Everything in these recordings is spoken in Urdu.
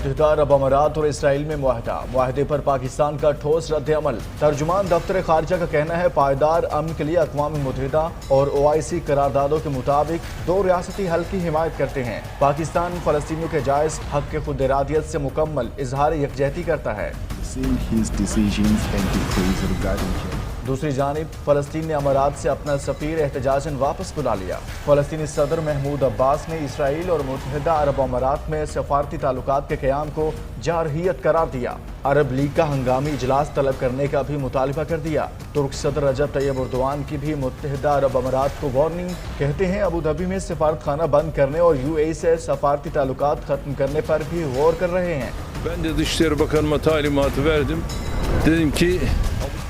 متحدہ عرب امارات اور اسرائیل میں معاہدے پر پاکستان کا ٹھوس رد عمل۔ ترجمان دفتر خارجہ کا کہنا ہے پائیدار امن کے لیے اقوام متحدہ اور OIC قراردادوں کے مطابق دو ریاستی حل کی حمایت کرتے ہیں۔ پاکستان فلسطینیوں کے جائز حق کے خود ارادیت سے مکمل اظہار یکجہتی کرتا ہے۔ دوسری جانب فلسطین نے امارات سے اپنا سفیر احتجاجاً واپس بلا لیا۔ فلسطینی صدر محمود عباس نے اسرائیل اور متحدہ عرب امارات میں سفارتی تعلقات کے قیام کو جارحیت قرار دیا۔ عرب لیگ کا ہنگامی اجلاس طلب کرنے کا بھی مطالبہ کر دیا۔ ترک صدر رجب طیب اردوان کی بھی متحدہ عرب امارات کو وارننگ، کہتے ہیں ابوظہبی میں سفارت خانہ بند کرنے اور UAE سے سفارتی تعلقات ختم کرنے پر بھی غور کر رہے ہیں۔ Ben de Dışişleri Bakanıma talimatı verdim. Dedim ki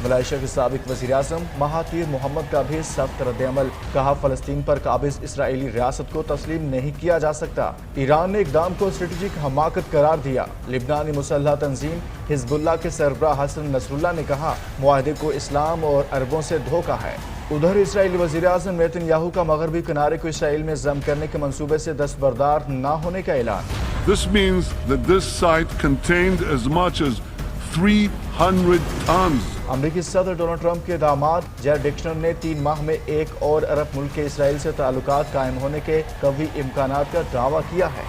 Malaysia کے سابق وزیر اعظم مہاتیر محمد کا بھی سخت رد عمل، کہا فلسطین پر قابض اسرائیلی ریاست کو تسلیم نہیں کیا جا سکتا۔ ایران نے اقدام کو اسٹریٹجک حماقت قرار دیا۔ لبنانی مسلح تنظیم حزب اللہ کے سربراہ حسن نصر اللہ نے کہا معاہدے کو اسلام اور عربوں سے دھوکہ ہے۔ ادھر اسرائیلی وزیر اعظم نیتن یاہو کا مغربی کنارے کو اسرائیل میں ضم کرنے کے منصوبے سے دستبردار نہ ہونے کا اعلان۔ This means that this site contained as much as 300 tons. امریکی صدر ڈونلڈ ٹرمپ کے داماد جیرڈ ڈکشنر نے 3 ماہ میں ایک اور عرب ملک کے اسرائیل سے تعلقات قائم ہونے کے قوی امکانات کا دعویٰ کیا ہے۔